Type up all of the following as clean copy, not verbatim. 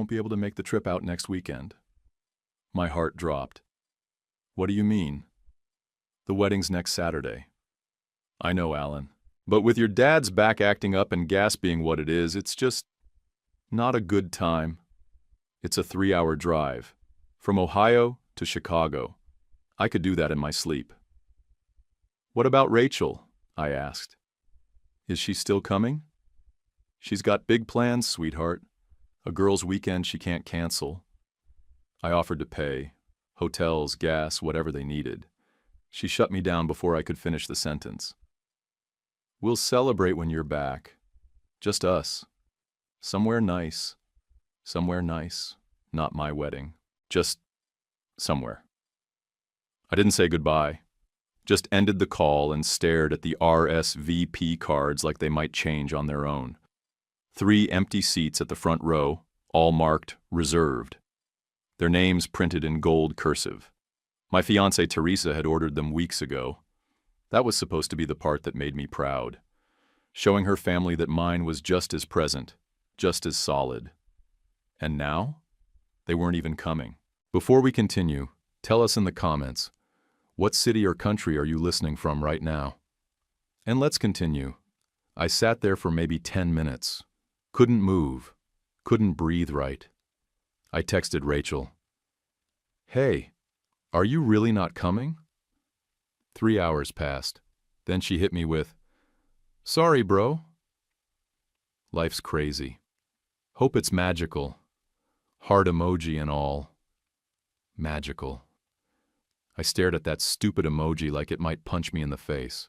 won't be able to make the trip out next weekend." My heart dropped. "What do you mean?" "The wedding's next Saturday." "I know, Alan. But with your dad's back acting up and gas being what it is, it's just not a good time. It's a 3-hour drive. From Ohio to Chicago. I could do that in my sleep." "What about Rachel?" I asked. "Is she still coming?" "She's got big plans, sweetheart. A girls' weekend she can't cancel." I offered to pay. Hotels, gas, whatever they needed. She shut me down before I could finish the sentence. "We'll celebrate when you're back. Just us. Somewhere nice. Somewhere nice. Not my wedding. Just somewhere." I didn't say goodbye. Just ended the call and stared at the RSVP cards like they might change on their own. 3 empty seats at the front row, all marked reserved. Their names printed in gold cursive. My fiancée Teresa had ordered them weeks ago. That was supposed to be the part that made me proud. Showing her family that mine was just as present, just as solid. And now? They weren't even coming. Before we continue, tell us in the comments, what city or country are you listening from right now? And let's continue. I sat there for maybe 10 minutes. Couldn't move. Couldn't breathe right. I texted Rachel. "Hey, are you really not coming?" 3 hours passed. Then she hit me with, "Sorry, bro." Life's crazy. Hope it's magical. Heart emoji and all. Magical. I stared at that stupid emoji like it might punch me in the face.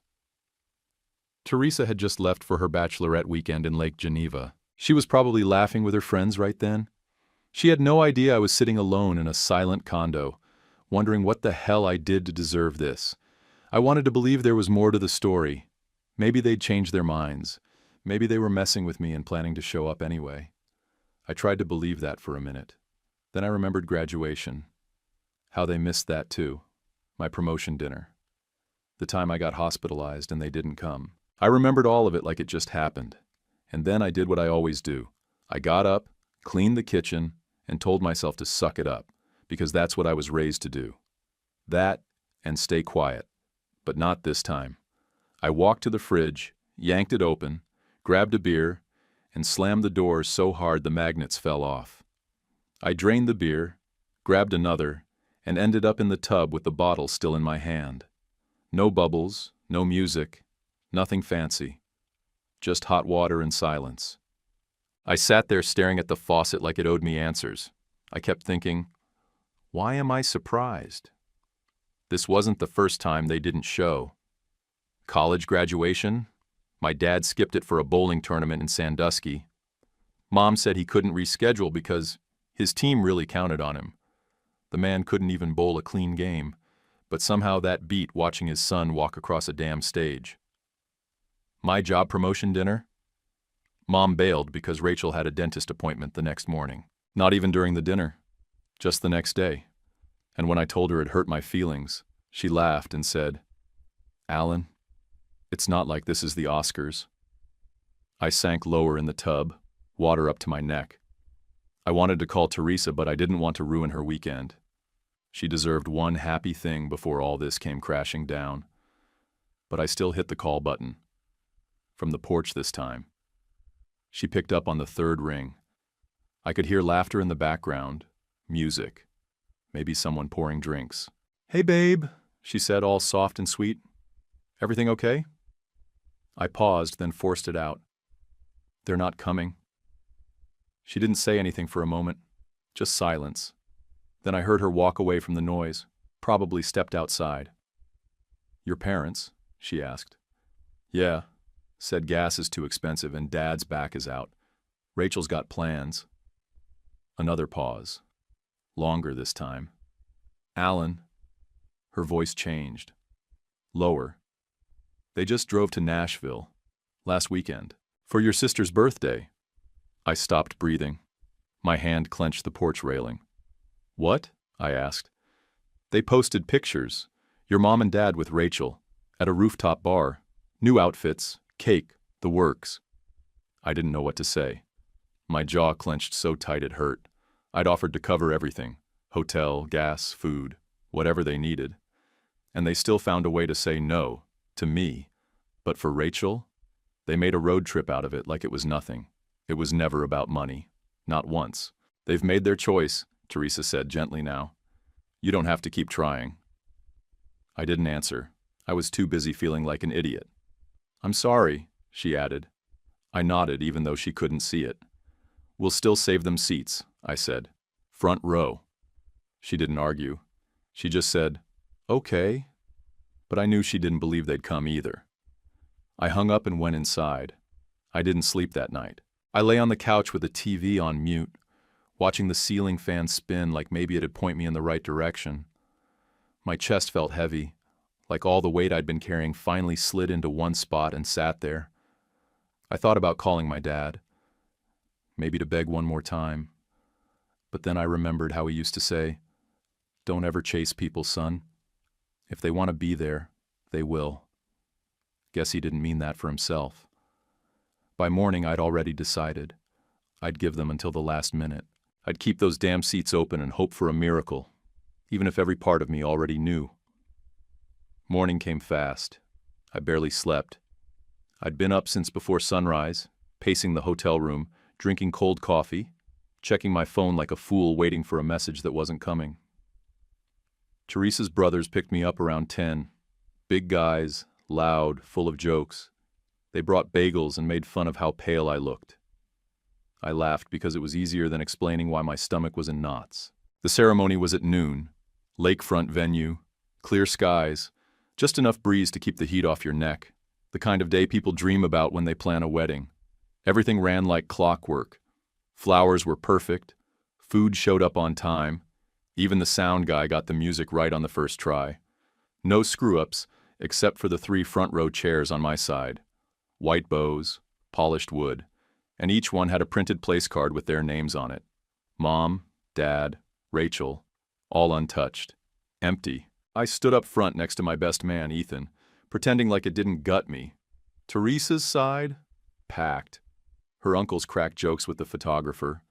Teresa had just left for her bachelorette weekend in Lake Geneva. She was probably laughing with her friends right then. She had no idea I was sitting alone in a silent condo, wondering what the hell I did to deserve this. I wanted to believe there was more to the story. Maybe they'd changed their minds. Maybe they were messing with me and planning to show up anyway. I tried to believe that for a minute. Then I remembered graduation. How they missed that too. My promotion dinner. The time I got hospitalized and they didn't come. I remembered all of it like it just happened. And then I did what I always do. I got up, cleaned the kitchen, and told myself to suck it up, because that's what I was raised to do. That, and stay quiet. But not this time. I walked to the fridge, yanked it open, grabbed a beer, and slammed the door so hard the magnets fell off. I drained the beer, grabbed another, and ended up in the tub with the bottle still in my hand. No bubbles, no music, nothing fancy. Just hot water and silence. I sat there staring at the faucet like it owed me answers. I kept thinking, why am I surprised? This wasn't the first time they didn't show. College graduation? My dad skipped it for a bowling tournament in Sandusky. Mom said he couldn't reschedule because his team really counted on him. The man couldn't even bowl a clean game, but somehow that beat watching his son walk across a damn stage. My job promotion dinner? Mom bailed because Rachel had a dentist appointment the next morning. Not even during the dinner, just the next day. And when I told her it hurt my feelings, she laughed and said, "Alan, it's not like this is the Oscars." I sank lower in the tub, water up to my neck. I wanted to call Teresa, but I didn't want to ruin her weekend. She deserved one happy thing before all this came crashing down. But I still hit the call button. From the porch this time. She picked up on the 3rd ring. I could hear laughter in the background, music, maybe someone pouring drinks. "Hey, babe," she said, all soft and sweet. "Everything okay?" I paused, then forced it out. "They're not coming." She didn't say anything for a moment, just silence. Then I heard her walk away from the noise, probably stepped outside. "Your parents?" she asked. "Yeah," said gas is too expensive and Dad's back is out. Rachel's got plans. Another pause. Longer this time. "Alan." Her voice changed. Lower. "They just drove to Nashville. Last weekend. For your sister's birthday." I stopped breathing. My hand clenched the porch railing. "What?" I asked. "They posted pictures. Your mom and dad with Rachel. At a rooftop bar. New outfits. Cake. The works." I didn't know what to say. My jaw clenched so tight it hurt. I'd offered to cover everything: hotel, gas, food, whatever they needed. And they still found a way to say no, to me. But for Rachel, they made a road trip out of it like it was nothing. It was never about money. Not once. They've made their choice, Teresa said gently now. You don't have to keep trying. I didn't answer. I was too busy feeling like an idiot. I'm sorry, she added. I nodded even though she couldn't see it. We'll still save them seats, I said. Front row. She didn't argue. She just said, okay. But I knew she didn't believe they'd come either. I hung up and went inside. I didn't sleep that night. I lay on the couch with the TV on mute, watching the ceiling fan spin like maybe it'd point me in the right direction. My chest felt heavy, like all the weight I'd been carrying finally slid into one spot and sat there. I thought about calling my dad, maybe to beg one more time. But then I remembered how he used to say, "Don't ever chase people, son. If they want to be there, they will." Guess he didn't mean that for himself. By morning, I'd already decided. I'd give them until the last minute. I'd keep those damn seats open and hope for a miracle, even if every part of me already knew. Morning came fast. I barely slept. I'd been up since before sunrise, pacing the hotel room, drinking cold coffee, checking my phone like a fool waiting for a message that wasn't coming. Teresa's brothers picked me up around 10. Big guys, loud, full of jokes. They brought bagels and made fun of how pale I looked. I laughed because it was easier than explaining why my stomach was in knots. The ceremony was at noon. Lakefront venue, clear skies, just enough breeze to keep the heat off your neck. The kind of day people dream about when they plan a wedding. Everything ran like clockwork. Flowers were perfect. Food showed up on time. Even the sound guy got the music right on the first try. No screw-ups, except for the 3 front-row chairs on my side. White bows, polished wood, and each one had a printed place card with their names on it. Mom, Dad, Rachel, all untouched. Empty. I stood up front next to my best man, Ethan, pretending like it didn't gut me. Teresa's side? Packed. Her uncles cracked jokes with the photographer.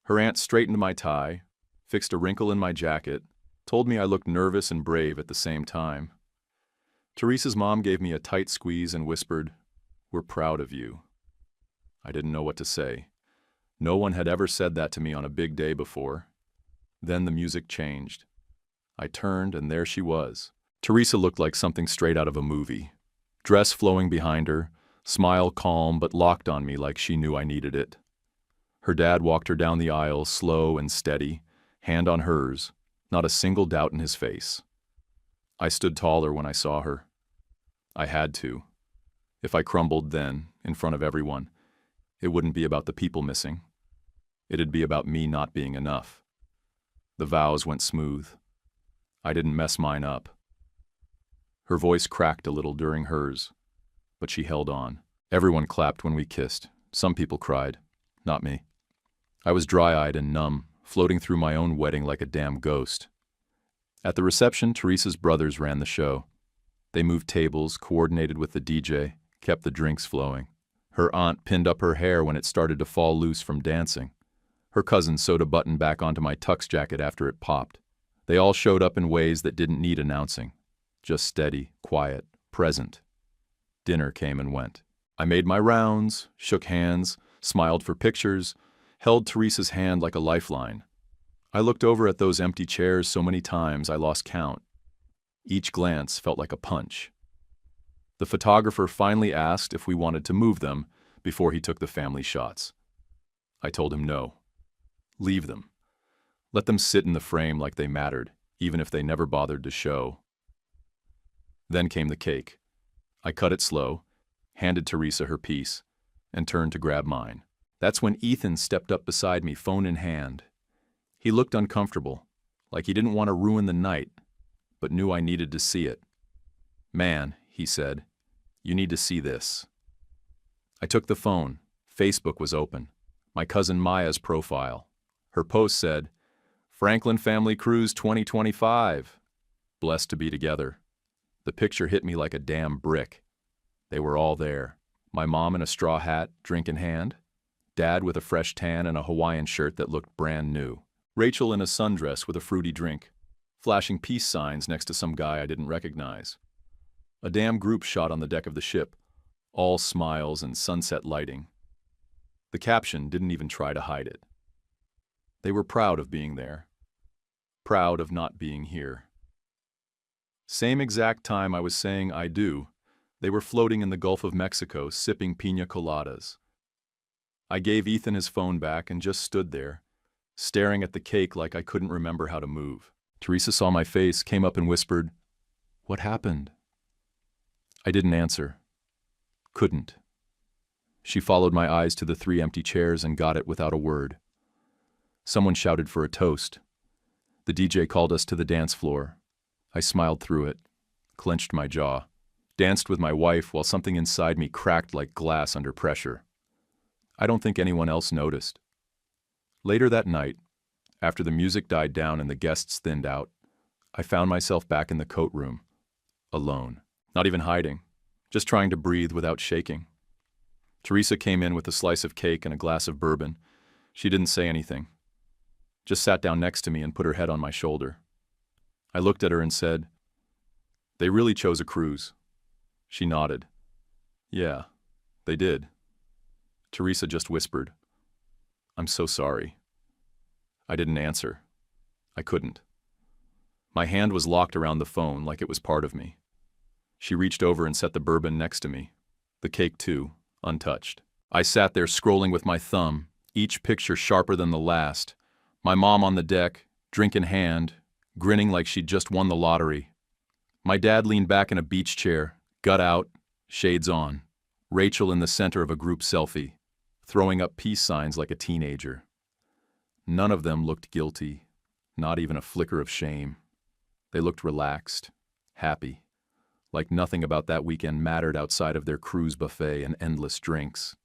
Her aunt straightened my tie, fixed a wrinkle in my jacket, told me I looked nervous and brave at the same time. Teresa's mom gave me a tight squeeze and whispered, "We're proud of you." I didn't know what to say. No one had ever said that to me on a big day before. Then the music changed. I turned, and there she was. Teresa looked like something straight out of a movie. Dress flowing behind her, smile calm but locked on me like she knew I needed it. Her dad walked her down the aisle, slow and steady, hand on hers, not a single doubt in his face. I stood taller when I saw her. I had to. If I crumbled then, in front of everyone, it wouldn't be about the people missing. It'd be about me not being enough. The vows went smooth. I didn't mess mine up. Her voice cracked a little during hers, but she held on. Everyone clapped when we kissed. Some people cried. Not me. I was dry-eyed and numb, floating through my own wedding like a damn ghost. At the reception, Teresa's brothers ran the show. They moved tables, coordinated with the DJ, kept the drinks flowing. Her aunt pinned up her hair when it started to fall loose from dancing. Her cousin sewed a button back onto my tux jacket after it popped. They all showed up in ways that didn't need announcing. Just steady, quiet, present. Dinner came and went. I made my rounds, shook hands, smiled for pictures, held Teresa's hand like a lifeline. I looked over at those empty chairs so many times I lost count. Each glance felt like a punch. The photographer finally asked if we wanted to move them before he took the family shots. I told him no. Leave them. Let them sit in the frame like they mattered, even if they never bothered to show. Then came the cake. I cut it slow, handed Teresa her piece, and turned to grab mine. That's when Ethan stepped up beside me, phone in hand. He looked uncomfortable, like he didn't want to ruin the night, but knew I needed to see it. "Man," he said, "you need to see this." I took the phone. Facebook was open. My cousin Maya's profile. Her post said, "Franklin Family Cruise 2025. Blessed to be together." The picture hit me like a damn brick. They were all there. My mom in a straw hat, drink in hand. Dad with a fresh tan and a Hawaiian shirt that looked brand new. Rachel in a sundress with a fruity drink, flashing peace signs next to some guy I didn't recognize. A damn group shot on the deck of the ship, all smiles and sunset lighting. The caption didn't even try to hide it. They were proud of being there. Proud of not being here. Same exact time I was saying I do, they were floating in the Gulf of Mexico sipping piña coladas. I gave Ethan his phone back and just stood there, staring at the cake like I couldn't remember how to move. Teresa saw my face, came up and whispered, "What happened?" I didn't answer. Couldn't. She followed my eyes to the 3 empty chairs and got it without a word. Someone shouted for a toast. The DJ called us to the dance floor. I smiled through it, clenched my jaw, danced with my wife while something inside me cracked like glass under pressure. I don't think anyone else noticed. Later that night, after the music died down and the guests thinned out, I found myself back in the coat room, alone. Not even hiding, just trying to breathe without shaking. Teresa came in with a slice of cake and a glass of bourbon. She didn't say anything, just sat down next to me and put her head on my shoulder. I looked at her and said, "They really chose a cruise." She nodded. "Yeah, they did." Teresa just whispered, "I'm so sorry." I didn't answer. I couldn't. My hand was locked around the phone like it was part of me. She reached over and set the bourbon next to me, the cake too, untouched. I sat there scrolling with my thumb, each picture sharper than the last, my mom on the deck, drink in hand, grinning like she'd just won the lottery. My dad leaned back in a beach chair, gut out, shades on. Rachel in the center of a group selfie, throwing up peace signs like a teenager. None of them looked guilty, not even a flicker of shame. They looked relaxed, happy, like nothing about that weekend mattered outside of their cruise buffet and endless drinks.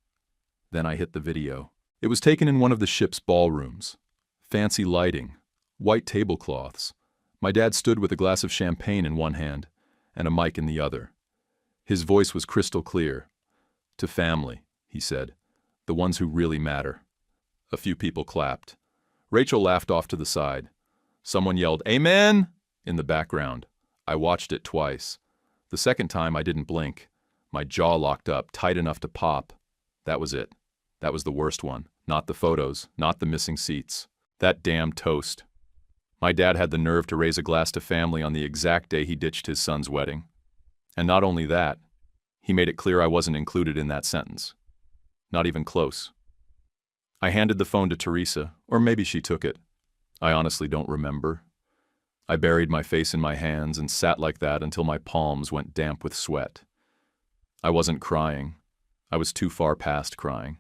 Then I hit the video. It was taken in one of the ship's ballrooms. Fancy lighting, white tablecloths. My dad stood with a glass of champagne in one hand and a mic in the other. His voice was crystal clear. "To family," he said, "the ones who really matter." A few people clapped. Rachel laughed off to the side. Someone yelled, "Amen!" in the background. I watched it twice. The second time I didn't blink. My jaw locked up, tight enough to pop. That was it. That was the worst one. Not the photos, not the missing seats. That damn toast. My dad had the nerve to raise a glass to family on the exact day he ditched his son's wedding. And not only that, he made it clear I wasn't included in that sentence. Not even close. I handed the phone to Teresa, or maybe she took it. I honestly don't remember. I buried my face in my hands and sat like that until my palms went damp with sweat. I wasn't crying. I was too far past crying.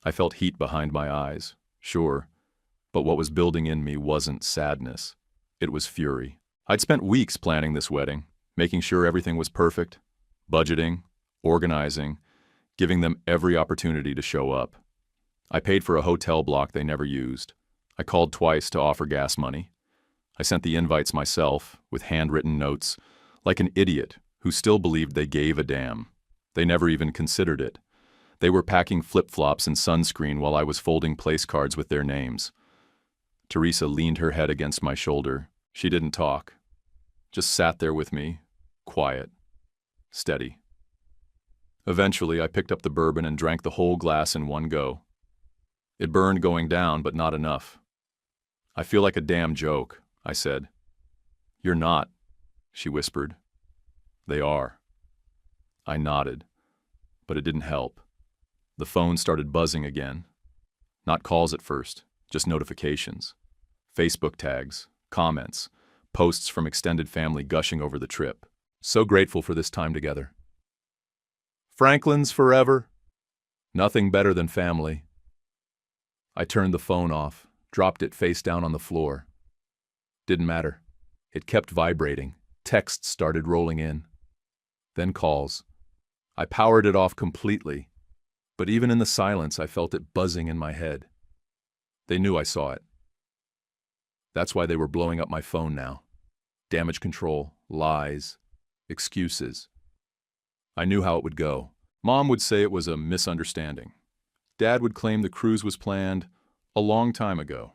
I felt heat behind my eyes, sure, but what was building in me wasn't sadness. It was fury. I'd spent weeks planning this wedding, making sure everything was perfect, budgeting, organizing, giving them every opportunity to show up. I paid for a hotel block they never used. I called twice to offer gas money. I sent the invites myself, with handwritten notes, like an idiot who still believed they gave a damn. They never even considered it. They were packing flip-flops and sunscreen while I was folding place cards with their names. Teresa leaned her head against my shoulder. She didn't talk. Just sat there with me, quiet, steady. Eventually, I picked up the bourbon and drank the whole glass in one go. It burned going down, but not enough. "I feel like a damn joke," I said. "You're not," she whispered. "They are." I nodded, but it didn't help. The phone started buzzing again. Not calls at first, just notifications. Facebook tags, comments, posts from extended family gushing over the trip. So grateful for this time together. Franklin's forever. Nothing better than family. I turned the phone off, dropped it face down on the floor. Didn't matter. It kept vibrating. Texts started rolling in. Then calls. I powered it off completely, but even in the silence I felt it buzzing in my head. They knew I saw it. That's why they were blowing up my phone now. Damage control, lies, excuses. I knew how it would go. Mom would say it was a misunderstanding. Dad would claim the cruise was planned a long time ago.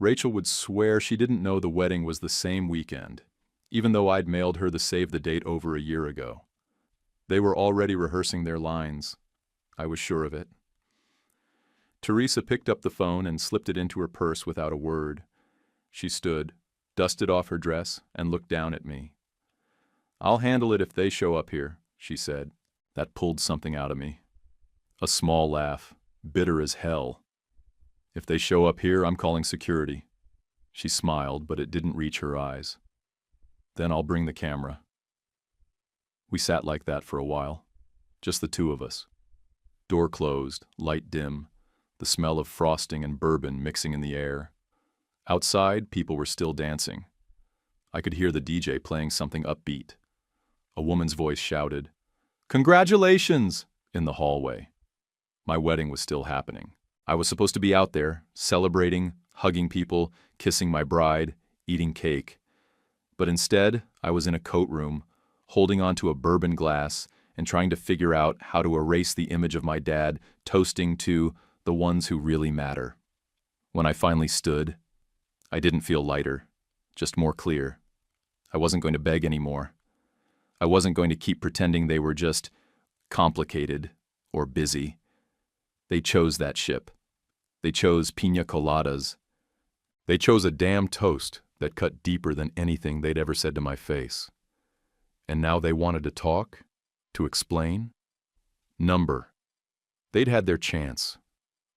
Rachel would swear she didn't know the wedding was the same weekend, even though I'd mailed her the save the date over a year ago. They were already rehearsing their lines. I was sure of it. Teresa picked up the phone and slipped it into her purse without a word. She stood, dusted off her dress, and looked down at me. "I'll handle it if they show up here," she said. That pulled something out of me. A small laugh, bitter as hell. "If they show up here, I'm calling security." She smiled, but it didn't reach her eyes. "Then I'll bring the camera." We sat like that for a while, just the two of us. Door closed, light dim, the smell of frosting and bourbon mixing in the air. Outside, people were still dancing. I could hear the DJ playing something upbeat. A woman's voice shouted, "Congratulations!" in the hallway. My wedding was still happening. I was supposed to be out there, celebrating, hugging people, kissing my bride, eating cake. But instead, I was in a coat room, holding onto a bourbon glass and trying to figure out how to erase the image of my dad toasting to the ones who really matter. When I finally stood, I didn't feel lighter, just more clear. I wasn't going to beg anymore. I wasn't going to keep pretending they were just complicated or busy. They chose that ship. They chose piña coladas. They chose a damn toast that cut deeper than anything they'd ever said to my face. And now they wanted to talk, to explain. Number. They'd had their chance.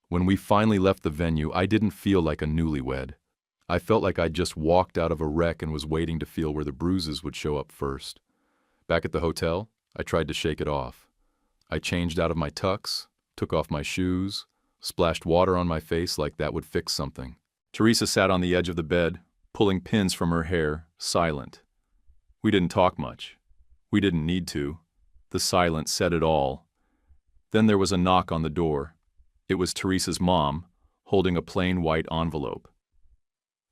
When we finally left the venue, I didn't feel like a newlywed. I felt like I'd just walked out of a wreck and was waiting to feel where the bruises would show up first. Back at the hotel, I tried to shake it off. I changed out of my tux, took off my shoes, splashed water on my face like that would fix something. Teresa sat on the edge of the bed, pulling pins from her hair, silent. We didn't talk much. We didn't need to. The silence said it all. Then there was a knock on the door. It was Teresa's mom, holding a plain white envelope.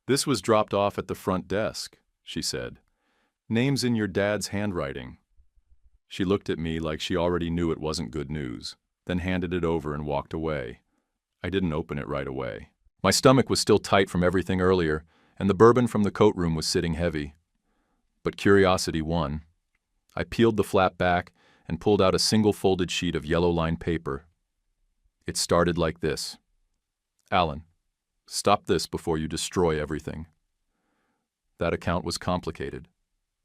"This was dropped off at the front desk," she said. "Name's in your dad's handwriting." She looked at me like she already knew it wasn't good news, then handed it over and walked away. I didn't open it right away. My stomach was still tight from everything earlier, and the bourbon from the coat room was sitting heavy. But curiosity won. I peeled the flap back and pulled out a single folded sheet of yellow-lined paper. It started like this. "Alan, stop this before you destroy everything." That account was complicated.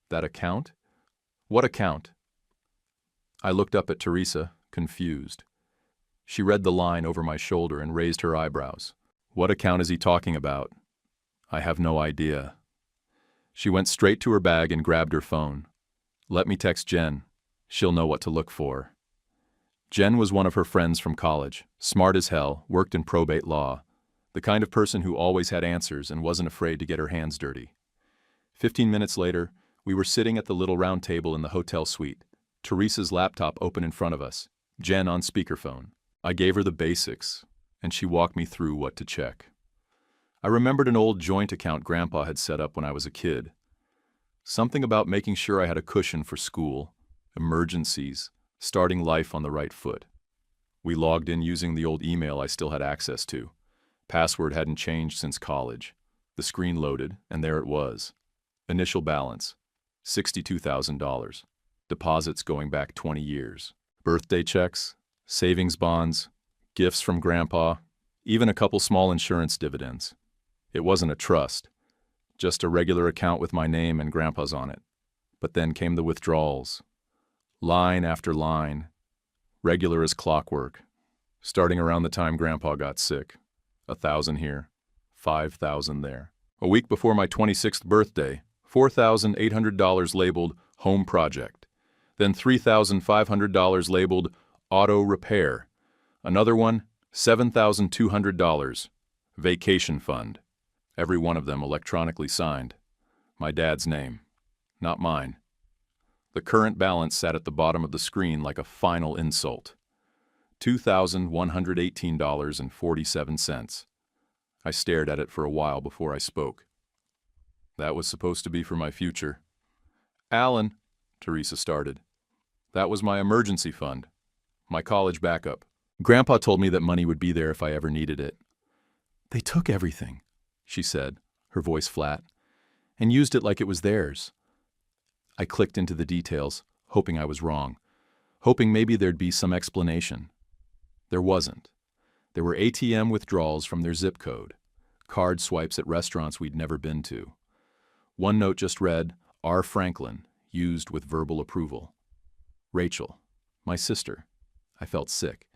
That account? What account? I looked up at Teresa, confused. She read the line over my shoulder and raised her eyebrows. "What account is he talking about?" "I have no idea." She went straight to her bag and grabbed her phone. "Let me text Jen. She'll know what to look for." Jen was one of her friends from college, smart as hell, worked in probate law, the kind of person who always had answers and wasn't afraid to get her hands dirty. 15 minutes later, we were sitting at the little round table in the hotel suite, Teresa's laptop open in front of us, Jen on speakerphone. I gave her the basics, and she walked me through what to check. I remembered an old joint account Grandpa had set up when I was a kid. Something about making sure I had a cushion for school, emergencies, starting life on the right foot. We logged in using the old email I still had access to. Password hadn't changed since college. The screen loaded, and there it was. Initial balance, $62,000. Deposits going back 20 years. Birthday checks, savings bonds, gifts from Grandpa, even a couple small insurance dividends. It wasn't a trust, just a regular account with my name and Grandpa's on it. But then came the withdrawals. Line after line, regular as clockwork, starting around the time Grandpa got sick. 1,000 here, 5,000 there. A week before my 26th birthday, $4,800 labeled home project. Then $3,500 labeled auto repair. Another one, $7,200, vacation fund. Every one of them electronically signed. My dad's name, not mine. The current balance sat at the bottom of the screen like a final insult. $2,118.47. I stared at it for a while before I spoke. That was supposed to be for my future. "Alan," Teresa started. "That was my emergency fund, my college backup. Grandpa told me that money would be there if I ever needed it." "They took everything," she said, her voice flat, and used it like it was theirs. I clicked into the details, hoping I was wrong, hoping maybe there'd be some explanation. There wasn't. There were ATM withdrawals from their zip code, card swipes at restaurants we'd never been to. One note just read, R. Franklin, used with verbal approval. Rachel, my sister. I felt sick.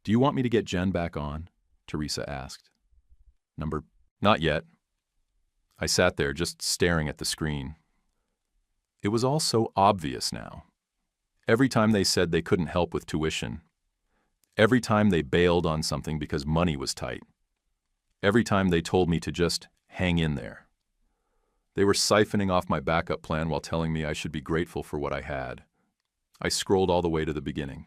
Do you want me to get Jen back on? Teresa asked. Not yet. I sat there just staring at the screen. It was all so obvious now. Every time they said they couldn't help with tuition. Every time they bailed on something because money was tight. Every time they told me to just hang in there. They were siphoning off my backup plan while telling me I should be grateful for what I had. I scrolled all the way to the beginning.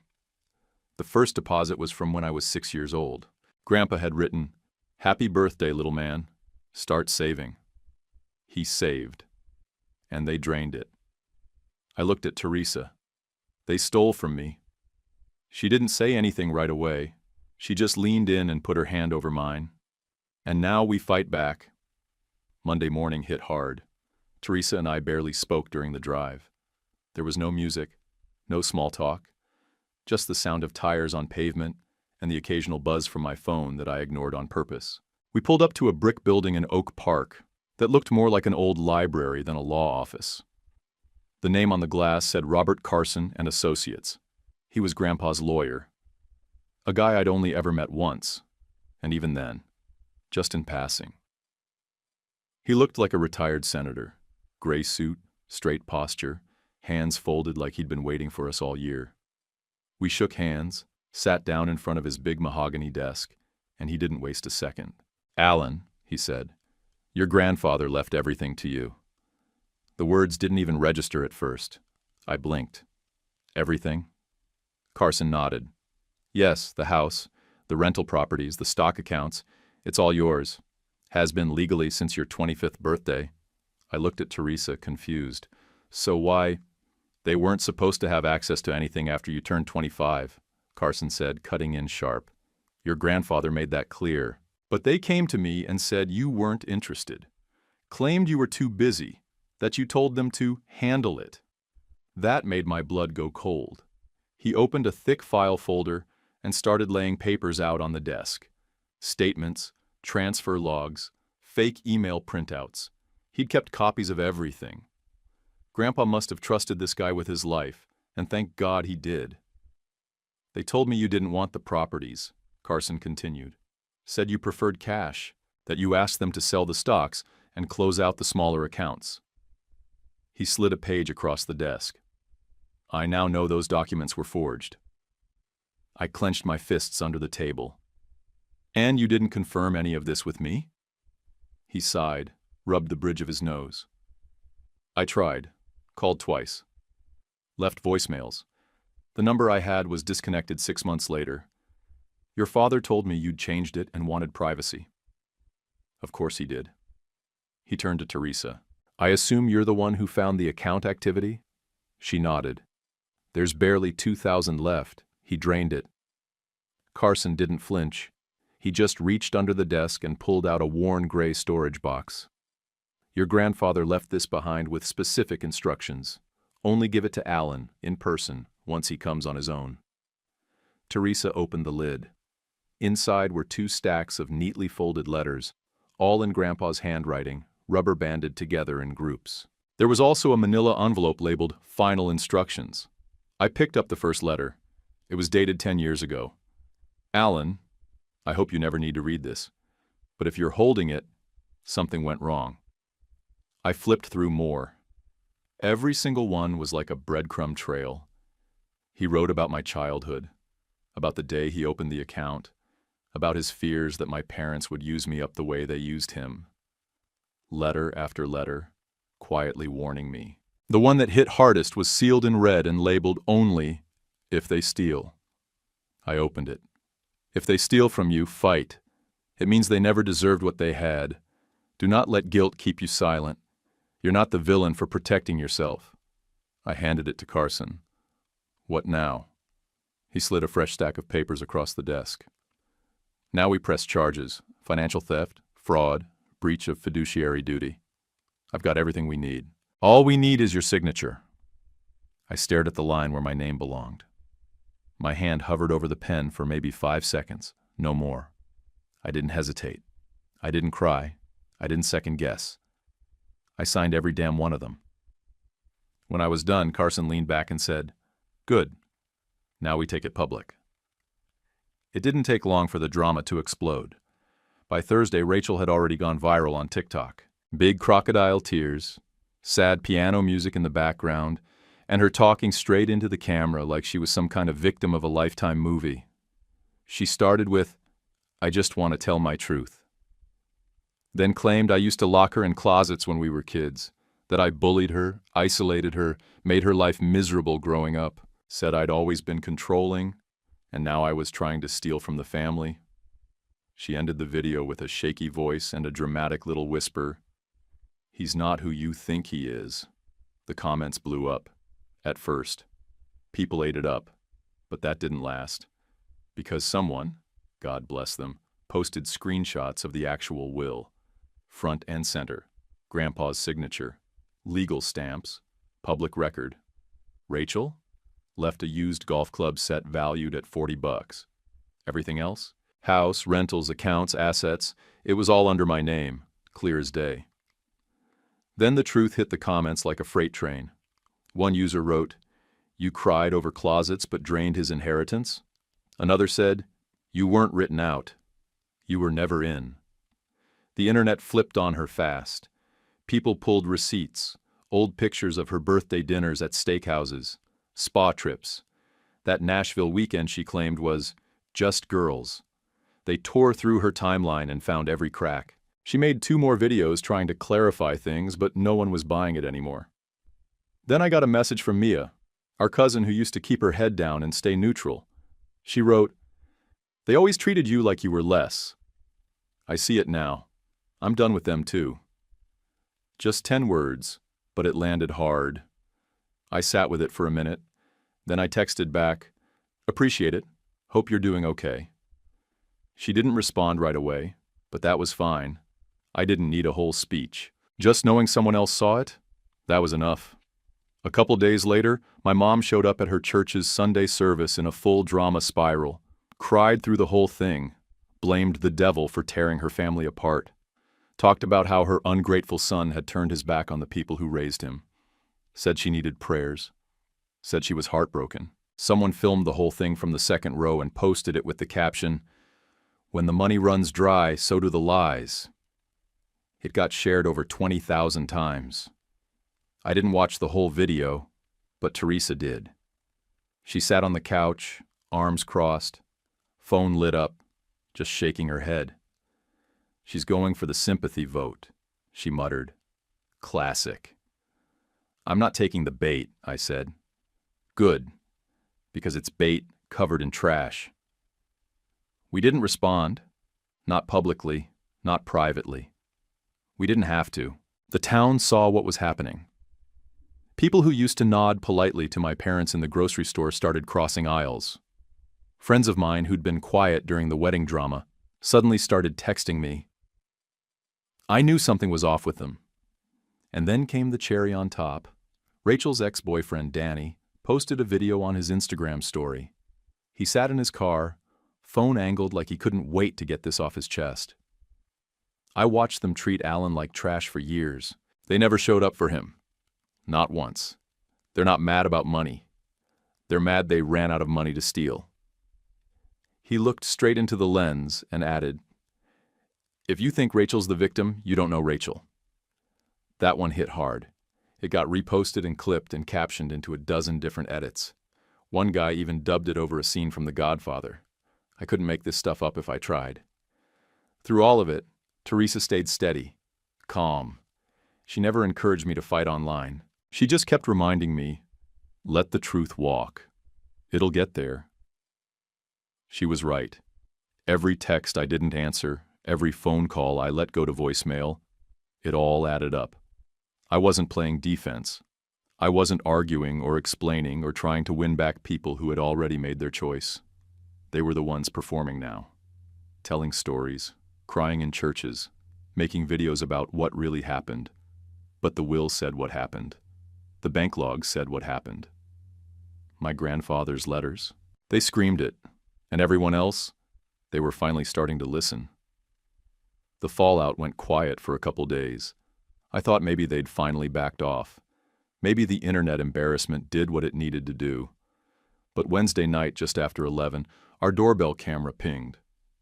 The first deposit was from when I was 6 years old. Grandpa had written, "Happy birthday, little man. Start saving." He saved. And they drained it. I looked at Teresa. They stole from me. She didn't say anything right away. She just leaned in and put her hand over mine. And now we fight back. Monday morning hit hard. Teresa and I barely spoke during the drive. There was no music, no small talk, just the sound of tires on pavement and the occasional buzz from my phone that I ignored on purpose. We pulled up to a brick building in Oak Park that looked more like an old library than a law office. The name on the glass said Robert Carson and Associates. He was Grandpa's lawyer. A guy I'd only ever met once, and even then, just in passing. He looked like a retired senator. Gray suit, straight posture, hands folded like he'd been waiting for us all year. We shook hands, sat down in front of his big mahogany desk, and he didn't waste a second. "Alan," he said, "your grandfather left everything to you." The words didn't even register at first. I blinked. "Everything?" Carson nodded. "Yes, the house, the rental properties, the stock accounts, it's all yours. Has been legally since your 25th birthday." I looked at Teresa, confused. "So why—" "They weren't supposed to have access to anything after you turned 25, Carson said, cutting in sharp. "Your grandfather made that clear. But they came to me and said you weren't interested. Claimed you were too busy, that you told them to handle it." That made my blood go cold. He opened a thick file folder and started laying papers out on the desk. Statements, transfer logs, fake email printouts. He'd kept copies of everything. Grandpa must have trusted this guy with his life, and thank God he did. "They told me you didn't want the properties," Carson continued. "Said you preferred cash, that you asked them to sell the stocks and close out the smaller accounts." He slid a page across the desk. "I now know those documents were forged." I clenched my fists under the table. "And you didn't confirm any of this with me?" He sighed, rubbed the bridge of his nose. "I tried. Called twice. Left voicemails. The number I had was disconnected 6 months later. Your father told me you'd changed it and wanted privacy." Of course he did. He turned to Teresa. "I assume you're the one who found the account activity?" She nodded. "There's barely 2,000 left. He drained it." Carson didn't flinch. He just reached under the desk and pulled out a worn gray storage box. "Your grandfather left this behind with specific instructions. Only give it to Alan, in person, once he comes on his own." Teresa opened the lid. Inside were 2 stacks of neatly folded letters, all in Grandpa's handwriting, rubber-banded together in groups. There was also a manila envelope labeled "Final Instructions." I picked up the first letter. It was dated 10 years ago. "Alan, I hope you never need to read this, but if you're holding it, something went wrong." I flipped through more. Every single one was like a breadcrumb trail. He wrote about my childhood, about the day he opened the account, about his fears that my parents would use me up the way they used him. Letter after letter, quietly warning me. The one that hit hardest was sealed in red and labeled only, "If they steal." I opened it. "If they steal from you, fight. It means they never deserved what they had. Do not let guilt keep you silent. You're not the villain for protecting yourself." I handed it to Carson. "What now?" He slid a fresh stack of papers across the desk. "Now we press charges: financial theft, fraud, breach of fiduciary duty. I've got everything we need. All we need is your signature. I stared at the line where my name belonged. My hand hovered over the pen for maybe 5 seconds, no more. I didn't hesitate. I didn't cry. I didn't second guess. I signed every damn one of them. When I was done, Carson leaned back and said, "Good. Now we take it public." It didn't take long for the drama to explode. By Thursday, Rachel had already gone viral on TikTok. Big crocodile tears, sad piano music in the background, and her talking straight into the camera like she was some kind of victim of a Lifetime movie. She started with, "I just want to tell my truth." Then claimed I used to lock her in closets when we were kids, that I bullied her, isolated her, made her life miserable growing up, said I'd always been controlling, and now I was trying to steal from the family. She ended the video with a shaky voice and a dramatic little whisper, "He's not who you think he is." The comments blew up. At first, people ate it up, but that didn't last, because someone, God bless them, posted screenshots of the actual will, front and center, Grandpa's signature, legal stamps, public record. Rachel left a used golf club set valued at $40. Everything else? House, rentals, accounts, assets, it was all under my name, clear as day. Then the truth hit the comments like a freight train. One user wrote, "You cried over closets but drained his inheritance." Another said, "You weren't written out. You were never in." The internet flipped on her fast. People pulled receipts, old pictures of her birthday dinners at steakhouses, spa trips. That Nashville weekend she claimed was just girls. They tore through her timeline and found every crack. She made 2 more videos trying to clarify things, but no one was buying it anymore. Then I got a message from Mia, our cousin who used to keep her head down and stay neutral. She wrote, "They always treated you like you were less. I see it now. I'm done with them too." Just 10 words, but it landed hard. I sat with it for a minute. Then I texted back, "Appreciate it. Hope you're doing okay." She didn't respond right away, but that was fine. I didn't need a whole speech. Just knowing someone else saw it, that was enough. A couple days later, my mom showed up at her church's Sunday service in a full drama spiral, cried through the whole thing, blamed the devil for tearing her family apart, talked about how her ungrateful son had turned his back on the people who raised him, said she needed prayers, said she was heartbroken. Someone filmed the whole thing from the second row and posted it with the caption, "When the money runs dry, so do the lies." It got shared over 20,000 times. I didn't watch the whole video, but Teresa did. She sat on the couch, arms crossed, phone lit up, just shaking her head. "She's going for the sympathy vote," she muttered. "Classic." "I'm not taking the bait," I said. "Good, because it's bait covered in trash." We didn't respond, not publicly, not privately. We didn't have to. The town saw what was happening. People who used to nod politely to my parents in the grocery store started crossing aisles. Friends of mine who'd been quiet during the wedding drama suddenly started texting me. I knew something was off with them. And then came the cherry on top. Rachel's ex-boyfriend, Danny, posted a video on his Instagram story. He sat in his car, phone angled like he couldn't wait to get this off his chest. I watched them treat Alan like trash for years. They never showed up for him. Not once. They're not mad about money. They're mad they ran out of money to steal. He looked straight into the lens and added, "If you think Rachel's the victim, you don't know Rachel." That one hit hard. It got reposted and clipped and captioned into a dozen different edits. One guy even dubbed it over a scene from The Godfather. I couldn't make this stuff up if I tried. Through all of it, Teresa stayed steady, calm. She never encouraged me to fight online. She just kept reminding me, let the truth walk. It'll get there. She was right. Every text I didn't answer, every phone call I let go to voicemail, it all added up. I wasn't playing defense. I wasn't arguing or explaining or trying to win back people who had already made their choice. They were the ones performing now, telling stories, crying in churches, making videos about what really happened. But the will said what happened. The bank log said what happened. My grandfather's letters, they screamed it. And everyone else, they were finally starting to listen. The fallout went quiet for a couple days. I thought maybe they'd finally backed off. Maybe the internet embarrassment did what it needed to do. But Wednesday night, just after 11, our doorbell camera pinged.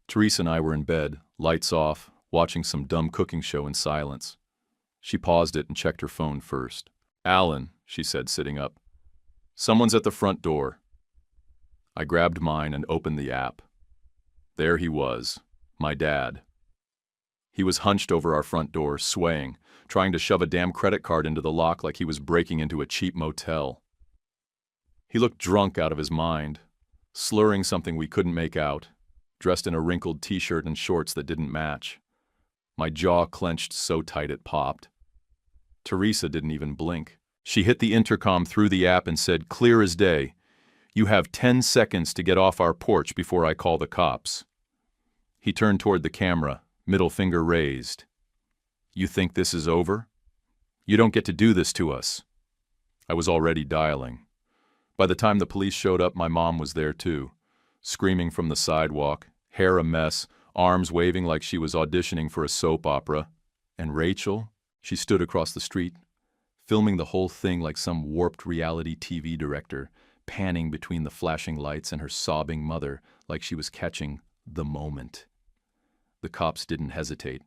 Teresa and I were in bed, lights off, watching some dumb cooking show in silence. She paused it and checked her phone first. "Alan," she said, sitting up. "Someone's at the front door." I grabbed mine and opened the app. There he was, my dad. He was hunched over our front door, swaying, trying to shove a damn credit card into the lock like he was breaking into a cheap motel. He looked drunk out of his mind, slurring something we couldn't make out, dressed in a wrinkled t-shirt and shorts that didn't match. My jaw clenched so tight it popped. Teresa didn't even blink. She hit the intercom through the app and said, clear as day, "You have 10 seconds to get off our porch before I call the cops." He turned toward the camera, middle finger raised. "You think this is over? You don't get to do this to us." I was already dialing. By the time the police showed up, my mom was there too, screaming from the sidewalk, hair a mess, arms waving like she was auditioning for a soap opera. And Rachel, she stood across the street, filming the whole thing like some warped reality TV director, panning between the flashing lights and her sobbing mother like she was catching the moment. The cops didn't hesitate.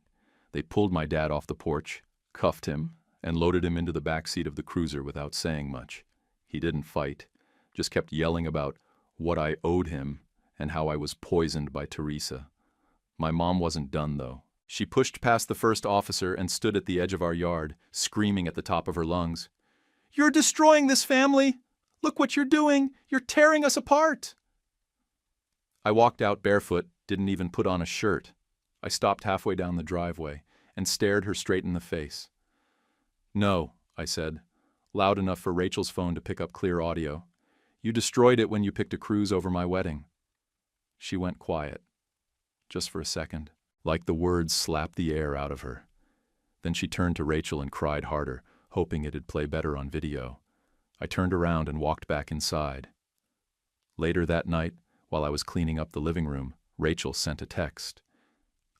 They pulled my dad off the porch, cuffed him, and loaded him into the back seat of the cruiser without saying much. He didn't fight, just kept yelling about what I owed him and how I was poisoned by Teresa. My mom wasn't done, though. She pushed past the first officer and stood at the edge of our yard, screaming at the top of her lungs, "You're destroying this family! Look what you're doing! You're tearing us apart!" I walked out barefoot, didn't even put on a shirt. I stopped halfway down the driveway and stared her straight in the face. "No," I said, loud enough for Rachel's phone to pick up clear audio. "You destroyed it when you picked a cruise over my wedding." She went quiet, just for a second, like the words slapped the air out of her. Then she turned to Rachel and cried harder, hoping it'd play better on video. I turned around and walked back inside. Later that night, while I was cleaning up the living room, Rachel sent a text.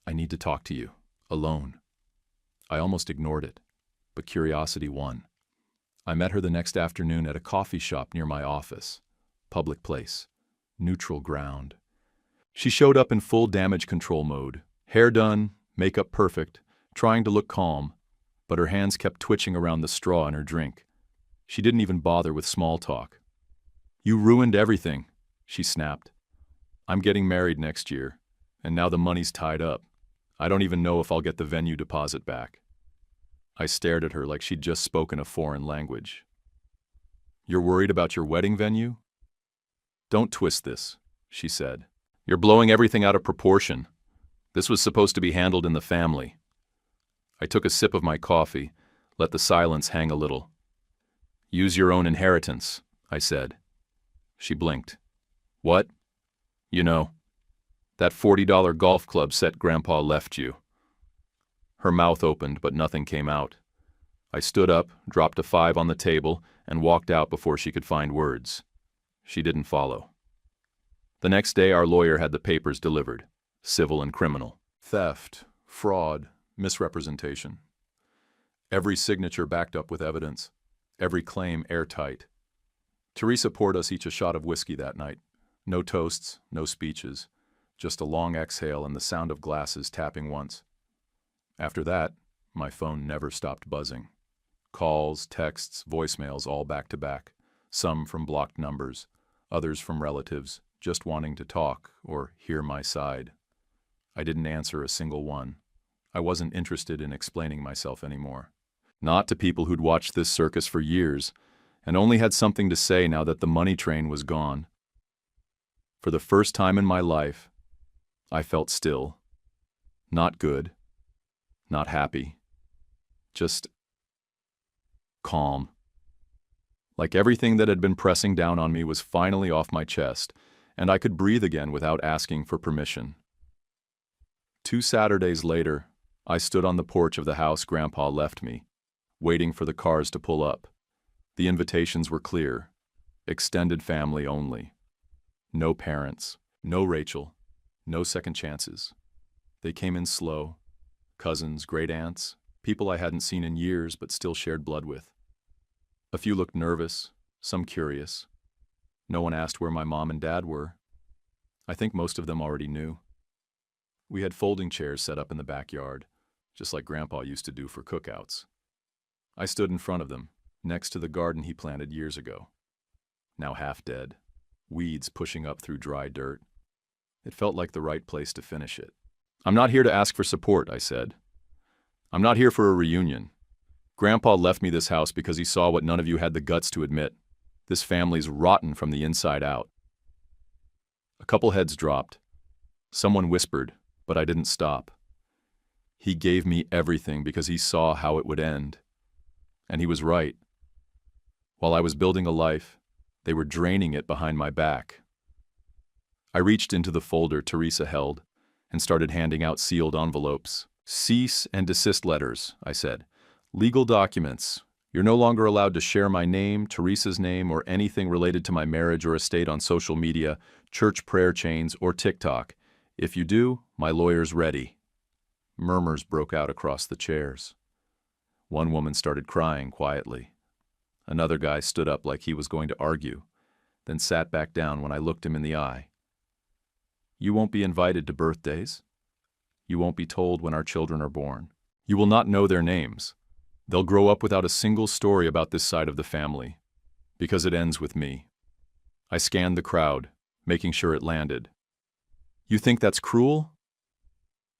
"I need to talk to you, alone." I almost ignored it, but curiosity won. I met her the next afternoon at a coffee shop near my office. Public place. Neutral ground. She showed up in full damage control mode. Hair done, makeup perfect, trying to look calm, but her hands kept twitching around the straw in her drink. She didn't even bother with small talk. "You ruined everything," she snapped. "I'm getting married next year, and now the money's tied up. I don't even know if I'll get the venue deposit back." I stared at her like she'd just spoken a foreign language. "You're worried about your wedding venue?" "Don't twist this," she said. "You're blowing everything out of proportion. This was supposed to be handled in the family." I took a sip of my coffee, let the silence hang a little. "Use your own inheritance," I said. She blinked. "What?" "You know, that $40 golf club set Grandpa left you." Her mouth opened, but nothing came out. I stood up, dropped a 5 on the table, and walked out before she could find words. She didn't follow. The next day, our lawyer had the papers delivered, civil and criminal. Theft, fraud, misrepresentation. Every signature backed up with evidence, every claim airtight. Teresa poured us each a shot of whiskey that night. No toasts, no speeches, just a long exhale and the sound of glasses tapping once. After that, my phone never stopped buzzing. Calls, texts, voicemails all back to back, some from blocked numbers, others from relatives, just wanting to talk or hear my side. I didn't answer a single one. I wasn't interested in explaining myself anymore. Not to people who'd watched this circus for years and only had something to say now that the money train was gone. For the first time in my life, I felt still. Not good. Not happy. Just calm. Like everything that had been pressing down on me was finally off my chest, and I could breathe again without asking for permission. 2 Saturdays later, I stood on the porch of the house Grandpa left me, waiting for the cars to pull up. The invitations were clear. Extended family only. No parents, no Rachel, no second chances. They came in slow. Cousins, great aunts, people I hadn't seen in years but still shared blood with. A few looked nervous, some curious. No one asked where my mom and dad were. I think most of them already knew. We had folding chairs set up in the backyard, just like Grandpa used to do for cookouts. I stood in front of them, next to the garden he planted years ago. Now half dead, weeds pushing up through dry dirt. It felt like the right place to finish it. "I'm not here to ask for support," I said. "I'm not here for a reunion. Grandpa left me this house because he saw what none of you had the guts to admit. This family's rotten from the inside out." A couple heads dropped. Someone whispered, but I didn't stop. He gave me everything because he saw how it would end. And he was right. While I was building a life, they were draining it behind my back. I reached into the folder Teresa held and started handing out sealed envelopes. "Cease and desist letters," I said. "Legal documents. You're no longer allowed to share my name, Teresa's name, or anything related to my marriage or estate on social media, church prayer chains, or TikTok. If you do, my lawyer's ready." Murmurs broke out across the chairs. One woman started crying quietly. Another guy stood up like he was going to argue, then sat back down when I looked him in the eye. "You won't be invited to birthdays. You won't be told when our children are born. You will not know their names. They'll grow up without a single story about this side of the family, because it ends with me." I scanned the crowd, making sure it landed. "You think that's cruel?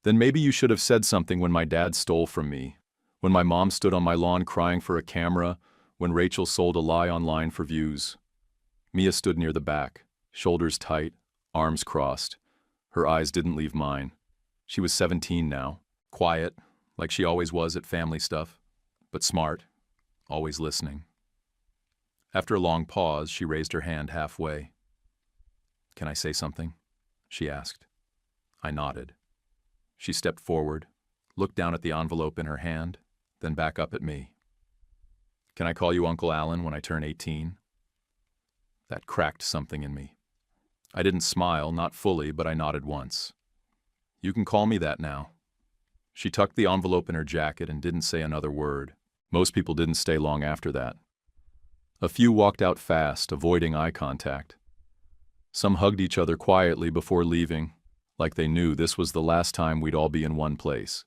Then maybe you should have said something when my dad stole from me, when my mom stood on my lawn crying for a camera, when Rachel sold a lie online for views." Mia stood near the back, shoulders tight, arms crossed. Her eyes didn't leave mine. She was 17 now, quiet, like she always was at family stuff, but smart, always listening. After a long pause, she raised her hand halfway. "Can I say something?" she asked. I nodded. She stepped forward, looked down at the envelope in her hand, then back up at me. "Can I call you Uncle Alan when I turn 18? That cracked something in me. I didn't smile, not fully, but I nodded once. "You can call me that now." She tucked the envelope in her jacket and didn't say another word. Most people didn't stay long after that. A few walked out fast, avoiding eye contact. Some hugged each other quietly before leaving, like they knew this was the last time we'd all be in one place.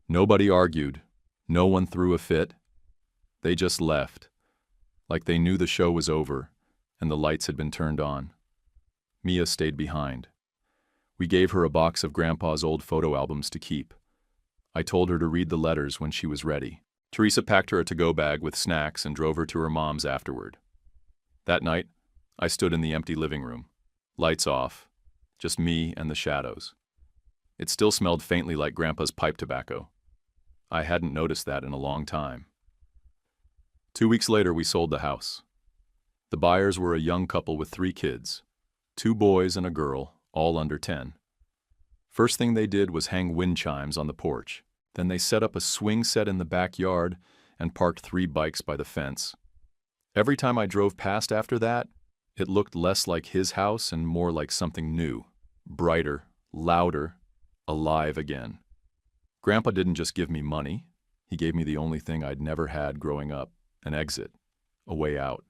Nobody argued. No one threw a fit. They just left, like they knew the show was over and the lights had been turned on. Mia stayed behind. We gave her a box of Grandpa's old photo albums to keep. I told her to read the letters when she was ready. Teresa packed her a to-go bag with snacks and drove her to her mom's afterward. That night, I stood in the empty living room, lights off, just me and the shadows. It still smelled faintly like Grandpa's pipe tobacco. I hadn't noticed that in a long time. 2 weeks later, we sold the house. The buyers were a young couple with 3 kids, 2 boys and a girl, all under 10. First thing they did was hang wind chimes on the porch. Then they set up a swing set in the backyard and parked 3 bikes by the fence. Every time I drove past after that, it looked less like his house and more like something new, brighter, louder, alive again. Grandpa didn't just give me money. He gave me the only thing I'd never had growing up, an exit, a way out,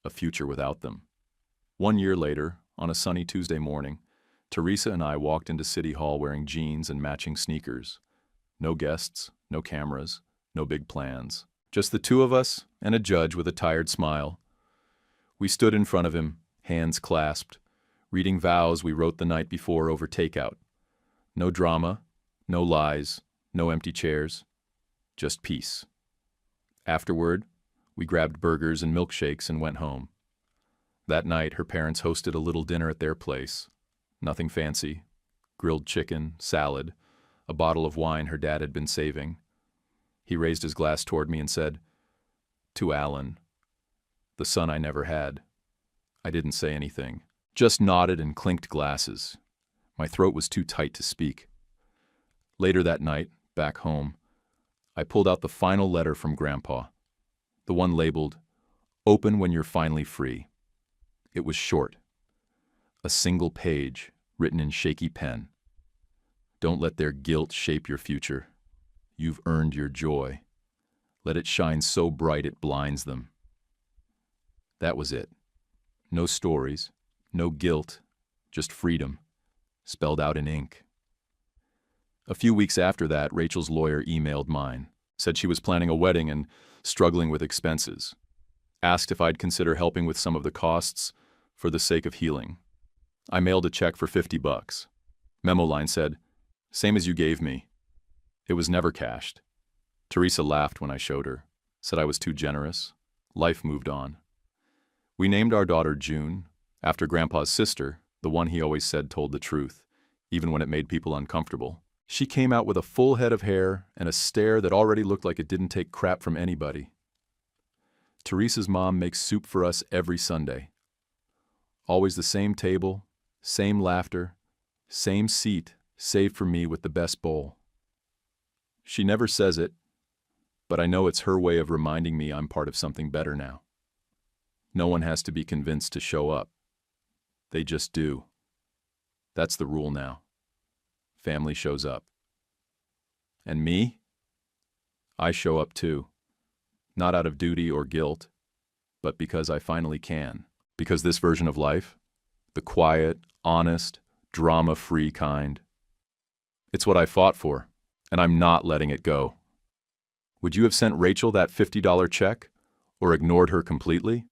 a future without them. 1 year later, on a sunny Tuesday morning, Teresa and I walked into City Hall wearing jeans and matching sneakers. No guests, no cameras, no big plans. Just the 2 of us and a judge with a tired smile. We stood in front of him, hands clasped, reading vows we wrote the night before over takeout. No drama, no lies, no empty chairs, just peace. Afterward, we grabbed burgers and milkshakes and went home. That night, her parents hosted a little dinner at their place. Nothing fancy. Grilled chicken, salad, a bottle of wine her dad had been saving. He raised his glass toward me and said, "To Alan, the son I never had." I didn't say anything, just nodded and clinked glasses. My throat was too tight to speak. Later that night, back home, I pulled out the final letter from Grandpa, the one labeled, "Open when you're finally free." It was short. A single page, written in shaky pen. Don't let their guilt shape your future. You've earned your joy. Let it shine so bright it blinds them. That was it. No stories, no guilt, just freedom, spelled out in ink. A few weeks after that, Rachel's lawyer emailed mine, said she was planning a wedding and struggling with expenses. Asked if I'd consider helping with some of the costs for the sake of healing. I mailed a check for $50. Memo line said, "Same as you gave me." It was never cashed. Teresa laughed when I showed her, said I was too generous. Life moved on. We named our daughter June, after Grandpa's sister, the one he always said told the truth, even when it made people uncomfortable. She came out with a full head of hair and a stare that already looked like it didn't take crap from anybody. Teresa's mom makes soup for us every Sunday. Always the same table, same laughter, same seat saved for me with the best bowl. She never says it, but I know it's her way of reminding me I'm part of something better now. No one has to be convinced to show up. They just do. That's the rule now. Family shows up. And me? I show up too. Not out of duty or guilt, but because I finally can. Because this version of life, the quiet, honest, drama-free kind, it's what I fought for, and I'm not letting it go. Would you have sent Rachel that $50 check, or ignored her completely?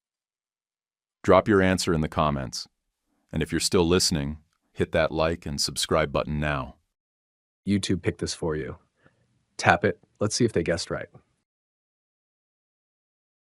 Drop your answer in the comments. And if you're still listening, hit that like and subscribe button now. YouTube picked this for you. Tap it. Let's see if they guessed right.